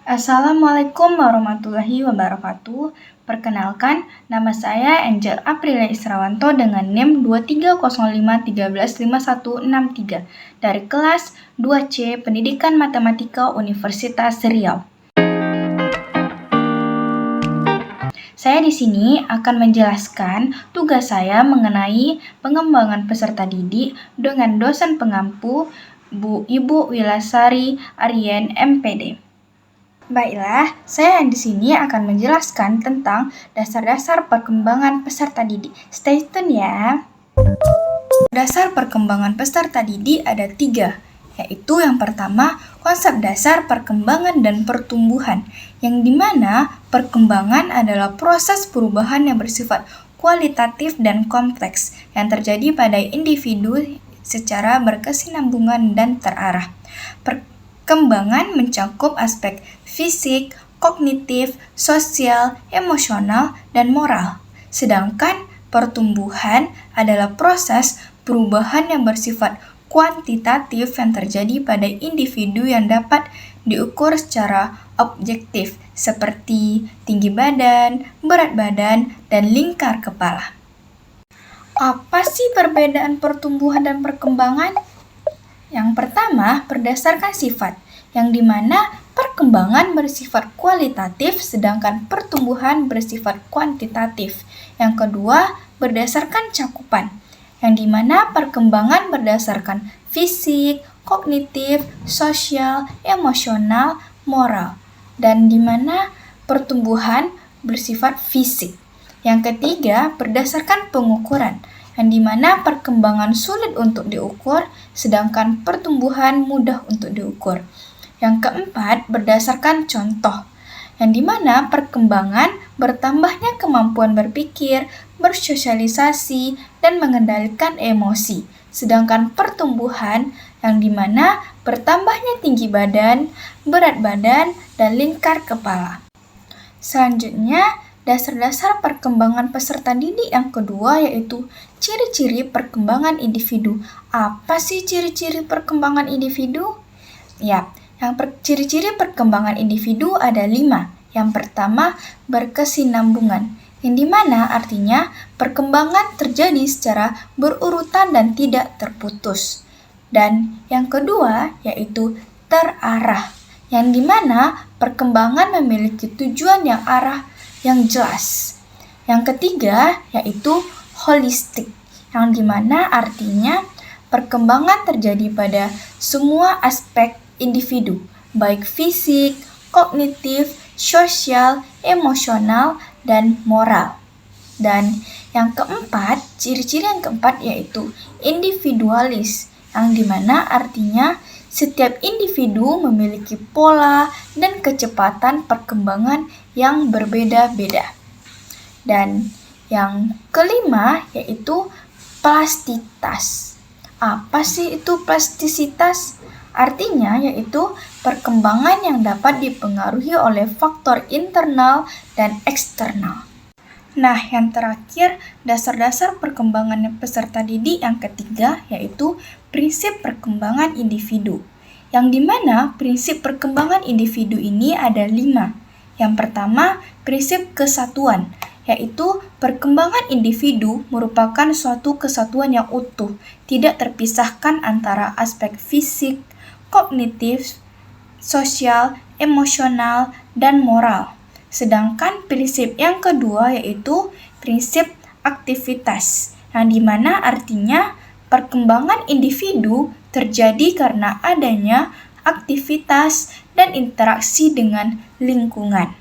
Assalamualaikum warahmatullahi wabarakatuh. Perkenalkan, nama saya Angel Aprilia Israwanto dengan NIM 2305135163 dari kelas 2C Pendidikan Matematika Universitas Riau. Saya di sini akan menjelaskan tugas saya mengenai pengembangan peserta didik dengan dosen pengampu Bu Ibu Wilasari Arien MPD. Baiklah, saya di sini akan menjelaskan tentang dasar-dasar perkembangan peserta didik. Stay tune ya. Dasar perkembangan peserta didik ada 3, yaitu yang pertama, konsep dasar perkembangan dan pertumbuhan, yang dimana perkembangan adalah proses perubahan yang bersifat kualitatif dan kompleks, yang terjadi pada individu secara berkesinambungan dan terarah. Perkembangan mencakup aspek fisik, kognitif, sosial, emosional, dan moral. Sedangkan pertumbuhan adalah proses perubahan yang bersifat kuantitatif yang terjadi pada individu yang dapat diukur secara objektif, seperti tinggi badan, berat badan, dan lingkar kepala. Apa sih perbedaan pertumbuhan dan perkembangan? Yang pertama, berdasarkan sifat, yang dimana perkembangan bersifat kualitatif sedangkan pertumbuhan bersifat kuantitatif. Yang kedua, berdasarkan cakupan, yang dimana perkembangan berdasarkan fisik, kognitif, sosial, emosional, moral, dan dimana pertumbuhan bersifat fisik. Yang ketiga, berdasarkan pengukuran, yang dimana perkembangan sulit untuk diukur, sedangkan pertumbuhan mudah untuk diukur. Yang keempat, berdasarkan contoh, yang dimana perkembangan bertambahnya kemampuan berpikir, bersosialisasi, dan mengendalikan emosi, sedangkan pertumbuhan yang dimana bertambahnya tinggi badan, berat badan, dan lingkar kepala. Selanjutnya, dasar-dasar perkembangan peserta didik yang kedua yaitu ciri-ciri perkembangan individu. Apa sih ciri-ciri perkembangan individu? Ya, ciri-ciri perkembangan individu ada 5. Yang pertama, berkesinambungan, yang dimana artinya perkembangan terjadi secara berurutan dan tidak terputus. Dan yang kedua yaitu terarah, yang dimana perkembangan memiliki tujuan yang jelas. Yang ketiga yaitu holistik, yang dimana artinya perkembangan terjadi pada semua aspek individu, baik fisik, kognitif, sosial, emosional, dan moral. Dan yang keempat, ciri-ciri yang keempat yaitu individualis, yang dimana artinya setiap individu memiliki pola dan kecepatan perkembangan yang berbeda-beda. Dan yang kelima yaitu plastisitas. Apa sih itu plastisitas? Artinya yaitu perkembangan yang dapat dipengaruhi oleh faktor internal dan eksternal. Nah, yang terakhir, dasar-dasar perkembangan peserta didik yang ketiga yaitu prinsip perkembangan individu, yang dimana prinsip perkembangan individu ini ada 5. Yang pertama, prinsip kesatuan, yaitu perkembangan individu merupakan suatu kesatuan yang utuh, tidak terpisahkan antara aspek fisik, kognitif, sosial, emosional, dan moral. Sedangkan prinsip yang kedua yaitu prinsip aktivitas, yang dimana artinya perkembangan individu terjadi karena adanya aktivitas dan interaksi dengan lingkungan.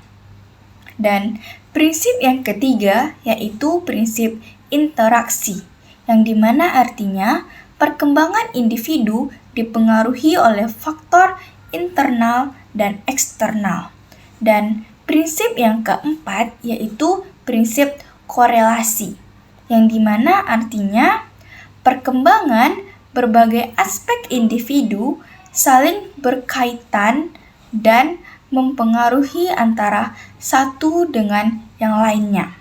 Dan prinsip yang ketiga yaitu prinsip interaksi, yang dimana artinya perkembangan individu dipengaruhi oleh faktor internal dan eksternal. Dan prinsip yang keempat yaitu prinsip korelasi, yang dimana artinya perkembangan berbagai aspek individu saling berkaitan dan mempengaruhi antara satu dengan yang lainnya.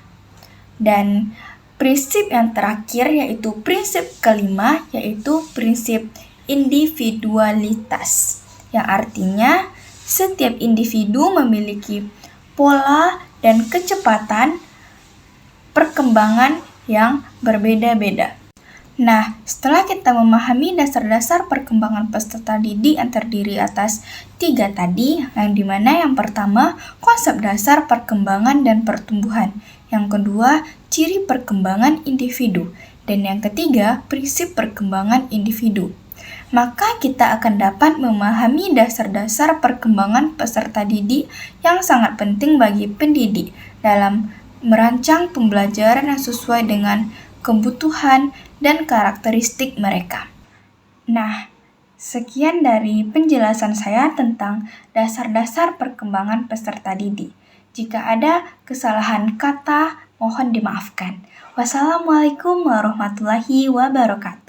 Dan prinsip yang terakhir yaitu prinsip kelima yaitu prinsip individualitas, yang artinya Setiap individu memiliki pola dan kecepatan perkembangan yang berbeda-beda. Nah, setelah kita memahami dasar-dasar perkembangan peserta didik yang terdiri atas 3 tadi, yang dimana yang pertama, konsep dasar perkembangan dan pertumbuhan. Yang kedua, ciri perkembangan individu. Dan yang ketiga, prinsip perkembangan individu. Maka kita akan dapat memahami dasar-dasar perkembangan peserta didik yang sangat penting bagi pendidik dalam merancang pembelajaran yang sesuai dengan kebutuhan dan karakteristik mereka. Nah, sekian dari penjelasan saya tentang dasar-dasar perkembangan peserta didik. Jika ada kesalahan kata, mohon dimaafkan. Wassalamualaikum warahmatullahi wabarakatuh.